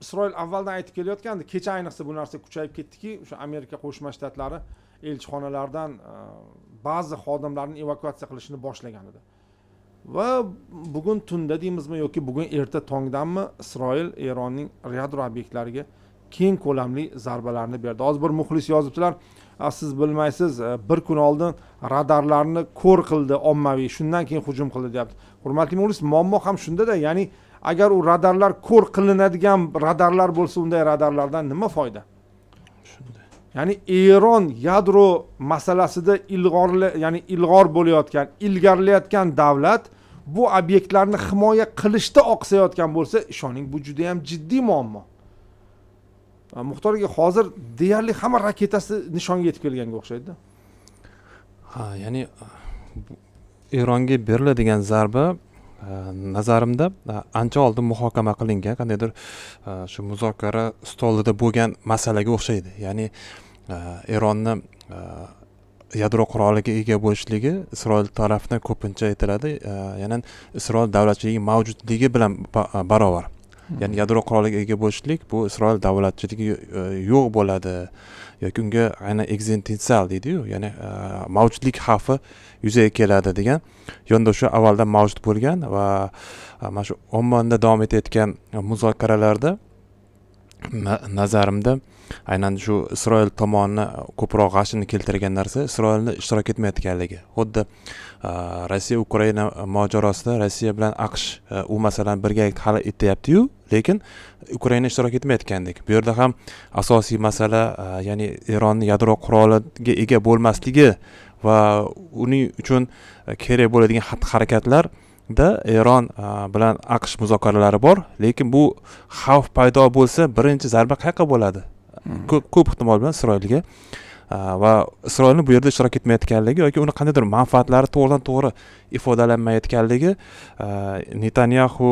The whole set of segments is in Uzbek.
Isroil avvaldan aytib kelayotgandi, kecha ayniqsa bu narsa kuchayib ketdiki, o'sha Amerika Qo'shma Shtatlari elchixonalardan ba'zi xodimlarni evakuatsiya qilishni boshlagan edi. Va bugun tunda deymizmi yoki bugun erta tongdanmi Isroil Eronning yadro obyektlariga keng ko'lamli zarbalarni berdi. Hozir bir muxlis yozibdilar, siz bilmaysiz, bir kun oldin radarlarni ko'r qildi ommaviy, shundan keyin hujum qildi deyapti. Hurmatli muxlis, muammo ham shunda-da, ya'ni agar u radarlar ko'r qilinadigan radarlar bo'lsa, unday radarlardan nima foyda? Shunday. Ya'ni Eron yadro masalasida ilg'or bo'layotgan, ilgarilayotgan davlat bu obyektlarni himoya qilishda oqsayotgan bo'lsa, ishoning, bu juda ham jiddiy muammo. Muxtor aka, hozir deyarli hamma raketasi nishonga yetib kelganga o'xshaydi. Ha, ya'ni Eronga beriladigan zarba nazarimda ancha oldin muhokama qilingan qandaydir shu muzokara stolida bo'lgan masalaga o'xshaydi. Ya'ni Eronni yadro quroliga ega bo'lishligi Isroil tarafidan ko'pincha aytiladi, ya'ni Isroil davlatchiligi mavjudligi bilan barobar. Ya'ni yadro quroliga ega bo'lishlik bu Isroil davlatchiligi yo'q bo'ladi yoki unga aynan ekzistensial deydi-yu, ya'ni mavjudlik xavfi yuzaga keladi degan yondashuv avvaldan mavjud bo'lgan va mana shu Ommonda davom etayotgan muzokaralarda nazarimda aynan shu Isroil tomoni ko'proq g'ashini keltirgan narsa Isroilni ishtirok etmayotganligi. Xuddi Rossiya Ukraina mojarosida Rossiya bilan AQSh u masalani birgalikda hal etyapti-yu, lekin Ukraina ishtirok etmayotgandek. Bu yerda ham asosiy masala ya'ni Eronning yadro quroliga ega bo'lmasligi va uning uchun kerak bo'ladigan xatti-harakatlarda Eron bilan AQSh muzokaralari bor, lekin bu xavf paydo bo'lsa, birinchi zarba qayerga bo'ladi? Ko'p ehtimol bilan Isroilga va Isroilning bu yerda ishtirok etmayotganligi yoki uni qandaydir manfaatlari to'g'ridan-to'g'ri ifodalanmayotganligi Netanyahu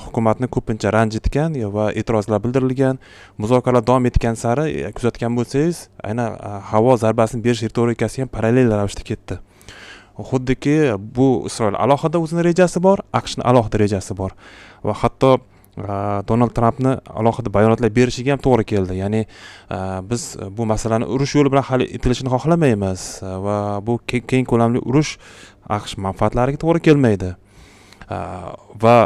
hukumatni ko'pincha ranjitgan va e'tirozlar bildirilgan. Muzokaralar davom etgan sari kuzatgan bo'lsangiz, aynan havo zarbasini berish retorikasi ham parallel ravishda ketdi. Xuddiki bu Isroil alohida o'zining rejasi bor, AQShning alohida rejasi bor va hatto Donald Trampni alohida bayonotlar berishiga ham to'g'ri keldi. Ya'ni biz bu masalani urush yo'li bilan hal etilishini xohlamaymiz va bu keng ko'lamli urush AQSh manfaatlariga to'g'ri kelmaydi. Va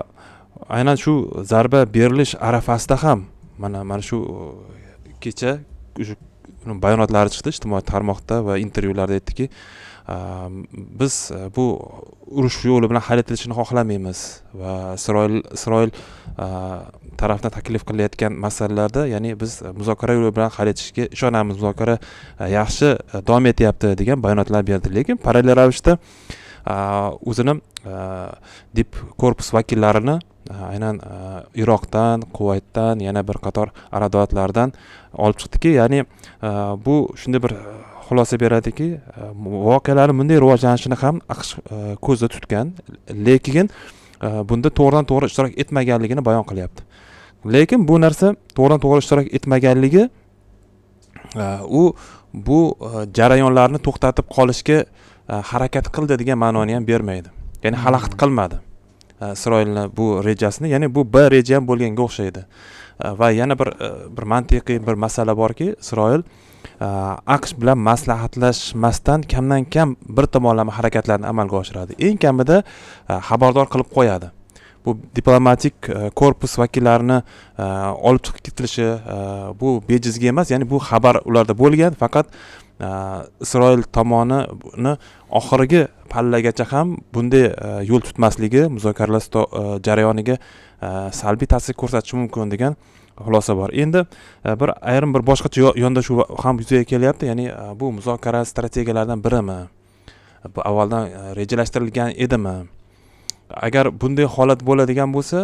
aynan shu zarba berilish arafasida ham mana shu kecha bayonotlari chiqdi ijtimoiy tarmoqda va intervyularda aytdiki, biz bu urush yo'li bilan hal etilishini xohlamaymiz va Isroil tarafdan taklif qilayotgan masalalarda, ya'ni biz muzokara yo'li bilan hal etishga ishonamiz, muzokara yaxshi davom etyapti degan bayonotlar berdi. Lekin parallel ravishda o'zini dip korpus vakillarini aynan Iroqdan, Kuvaytdan, yana bir qator arab davlatlaridan olib chiqdiki, ya'ni bu shunday bir xulosa beradiki, voqealarning bunday rivojlanishini ham AQSh ko'zda tutgan, lekin bunda to'g'ridan-to'g'ri ishtirok etmaganligini bayon qilyapti. Lekin bu narsa to'g'ridan-to'g'ri ishtirok etmaganligi bu jarayonlarni to'xtatib qolishga harakat qildi degan ma'noni ham bermaydi. Ya'ni xalaqit qilmadi Isroilning bu rejasini, ya'ni bu bir reja ham bo'lganga o'xshaydi. Va yana bir mantiqiy bir masala borki, Isroil AQSh bilan maslahatlashmasdan kamdan-kam bir tomonlama harakatlarni amalga oshiradi. Eng kamida xabardor qilib qo'yadi. Bu diplomatik korpus vakillarini olib chiqib ketilishi bu bejizga emas, ya'ni bu xabar ularda bo'lgan, faqat Isroil tomonini oxirgi pallagacha ham bunday yo'l tutmasligi muzokaralar jarayoniga salbiy ta'sir ko'rsatishi mumkin degan xulosa bor. Endi ayrim bir boshqacha yondashuv ham yuzaga kelyapti. Ya'ni bu muzokara strategiyalaridan birimi? Bu avvaldan rejalashtirilgan edimi? Agar bunday holat bo'ladigan bo'lsa,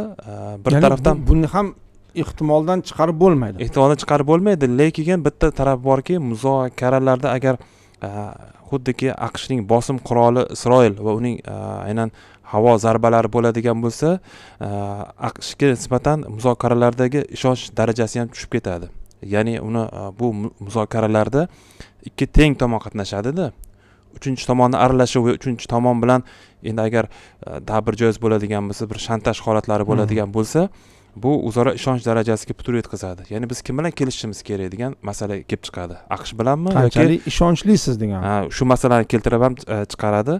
bir tarafdan buni ham ehtimoldan chiqarib bo'lmaydi. Ehtimoldan chiqarib bo'lmaydi, lekin bitta taraf borki, muzokaralarda agar xuddiki AQShning bosim quroli Isroil va uning aynan havo zarbalari bo'ladigan bo'lsa, AQShga nisbatan muzokaralardagi ishonch darajasi ham tushib ketadi. Ya'ni uni bu muzokaralarda ikki teng tomon qatnashadi-da. Uchinchi tomonni aralashuv va uchinchi tomon bilan endi agar dabir joiz bo'ladigan bo'lsa, bir shantaj holatlari bo'ladigan bo'lsa, bu o'zaro ishonch darajasiga putur yetkazadi. Ya'ni biz kim bilan kelishishimiz kerak degan masala kelib chiqadi. AQSh bilanmi qanchalik ishonchliisiz degan. Shu masalani keltirib ham chiqaradi.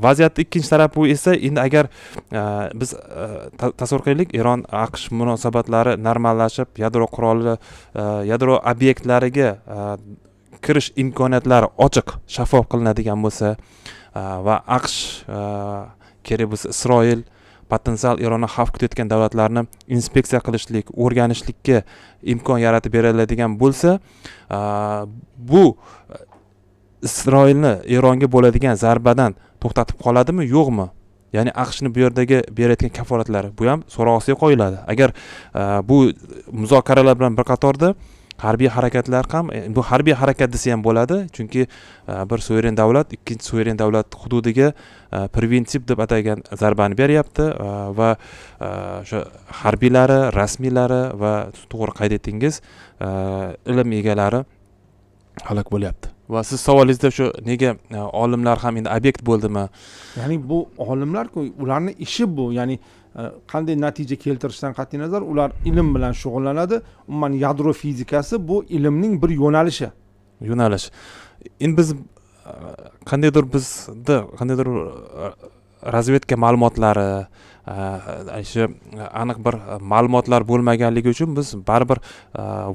Vaziyatning ikkinchi tarafi bu esa endi agar biz tasavvur qilaylik, Eron AQSh munosabatlari normallashib, yadro obyektlariga kirish imkoniyatlari ochiq, shaffof qilinadigan bo'lsa va AQSh kerak bo'lsa Isroil potensial Eronni xavf kutayotgan davlatlarni inspeksiya qilishlik, o'rganishlikka imkon yaratib beriladigan bo'lsa, bu Isroilni Eronga bo'ladigan zarbadan to'xtatib qoladimi, yo'qmi? Ya'ni AQShni bu yerdagi berayotgan kafolatlari bu ham so'roq ostiga qo'yiladi. Agar bu muzokaralar bilan bir qatorda harbiy harakatlar ham, bu harbiy harakat desa ham bo'ladi, chunki bir suveren davlat ikkinchi suveren davlat hududiga preventiv deb atalgan zarbani beryapti va o'sha harbiylari, rasmiylari va to'g'ri qayd etdingiz, ilm egalari halok bo'lyapti. Va siz savolingizda shu nega olimlar ham endi obyekt bo'ldimi? Ya'ni bu olimlar-ku, ularni ishi bu. Ya'ni qanday natija keltirishdan qat'iy nazar ular ilm bilan shug'ullanadi. Umuman yadro fizikasi bu ilmning bir yo'nalishi. Endi biz qandaydir razvedka ma'lumotlari, shu aniq bir ma'lumotlar bo'lmaganligi uchun biz baribir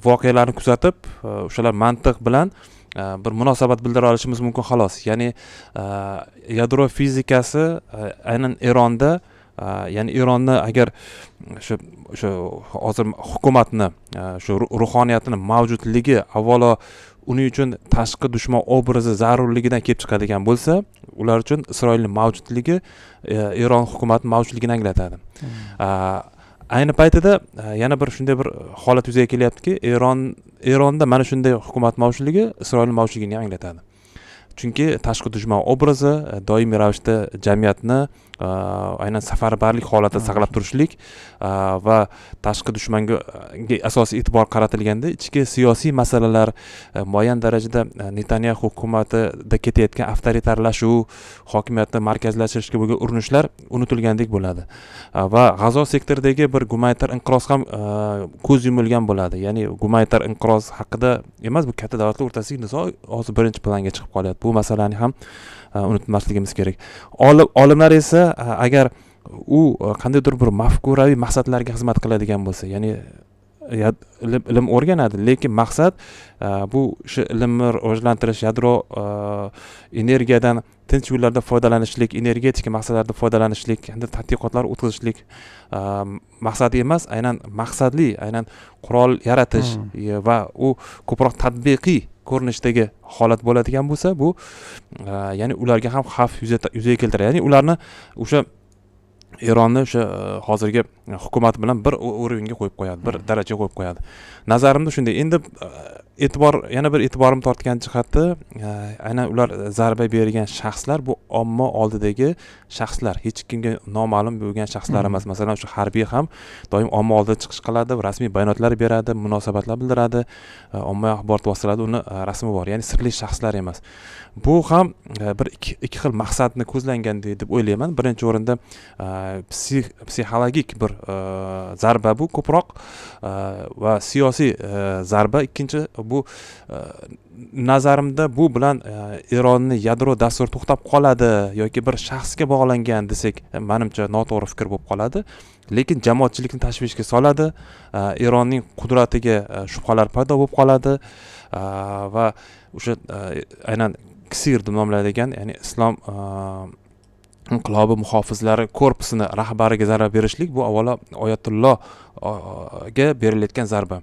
voqealarni kuzatib, o'shalar mantiq bilan bir munosabat bildira olishimiz mumkin xolos. Ya'ni yadro fizikasi aynan Eronda, ya'ni Eronni agar shu hozir hukumatni shu ruhoniyatini mavjudligi avvalo uning uchun tashqi dushman obrazi zarurligidan kelib chiqadigan bo'lsa, ular uchun Isroilning mavjudligi Eron hukumati mavjudligini anglatadi. Ayni paytida yana bir shunday bir holat yuzaga kelyaptiki, Eronda mana shunday hukumat mavjudligi Isroilning mavjudligini anglatadi. Chunki tashqi dushman obrazi doimiy ravishda jamiyatni aynan safarbarlik holatida saqlab turishlik va tashqi dushmanga asosiy e'tibor qaratilganda ichki siyosiy masalalar muayyan darajada Netanyahu hukumatida ketayotgan avtoritarlashuv, hokimiyatni markazlashtirishga bo'lgan urinishlar unutilgandek bo'ladi. Va G'azo sektoridagi bir gumanitar inqiroz ham ko'z yumilgan bo'ladi. Ya'ni gumanitar inqiroz haqida emas, bu katta davlatlar o'rtasidagi nizo hozir birinchi planga chiqib qolyapti. Bu masalani ham unutmasligimiz kerak. Olimlar esa agar u qandaydir bir mafkuraviy maqsadlarga xizmat qiladigan bo'lsa, ya'ni ilm o'rganadi, lekin maqsad bu shu ilmni rivojlantirish, yadro energiyadan tinch yo'llarda foydalanishlik, energetika maqsadlarida foydalanishlik, tadqiqotlar o'tkazishlik maqsadi emas, aynan qurol yaratish va u ko'proq tatbiqiy ko'rinishdagi holat bo'ladigan bo'lsa, bu ya'ni ularga ham xavf yuzaga keltiradi. Ya'ni ularni o'sha Eronni o'sha hozirgi hukumat bilan bir o'ringa qo'yib qo'yadi, bir darajaga qo'yib qo'yadi. Nazarimda shunday. Endi yana bir e'tiborim tortgan jihati, aynan ular zarba bergan shaxslar bu omma oldidagi shaxslar, hech kimga noma'lum bo'lgan shaxslar emas. Masalan, shu harbiy ham doim omma oldida chiqish qiladi, rasmiy bayonotlar beradi, munosabatlar bildiradi, ommaviy axborot vositalarida uni rasmi bor, ya'ni sirli shaxslar emas. Bu ham bir ikki xil maqsadni ko'zlangan deb o'ylayman. Birinchi o'rinda psixologik bir zarba bu ko'proq va siyosiy zarba. Ikkinchi bu nazarimda bu bilan Eronni yadro dasturi to'xtab qoladi yoki bir shaxsga bog'langan desak, menimcha noto'g'ri fikr bo'lib qoladi. Lekin jamoatchilikni tashvishga soladi, Eronning qudratiga shubhalar paydo bo'lib qoladi va o'sha aynan KSIR deb nomlanadigan, ya'ni Islom inqilobi muhofizlari korpusini rahbariga zarba berishlik, bu avvalo Oyatullohga berilayotgan zarba.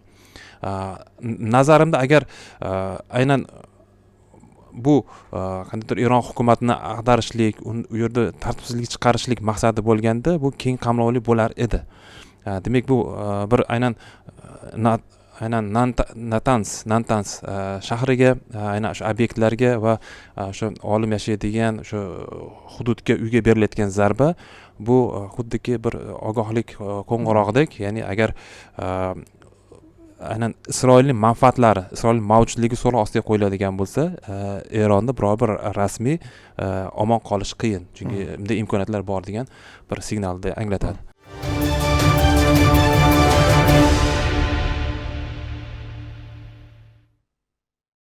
Nazarimda agar aynan bu qandaydir Eron hukumatini ag'darishlik, u yerda tartibsizlik chiqarishlik maqsadi bo'lganda, bu keng qamrovli bo'lar edi. Demak, bu bir aynan Natans shahriga, aynan shu obyektlarga va o'sha olim yashaydigan o'sha hududga, uyga berilayotgan zarba, bu xuddiki bir ogohlik qo'ng'irog'idek, ya'ni agar aynan Isroilning manfaatlari, Isroil mavjudligi so'roq ostiga qo'yiladigan bo'lsa, Eronda biror bir rasmiy omon qolish qiyin, chunki bunday imkoniyatlar bor degan bir signalni anglatadi.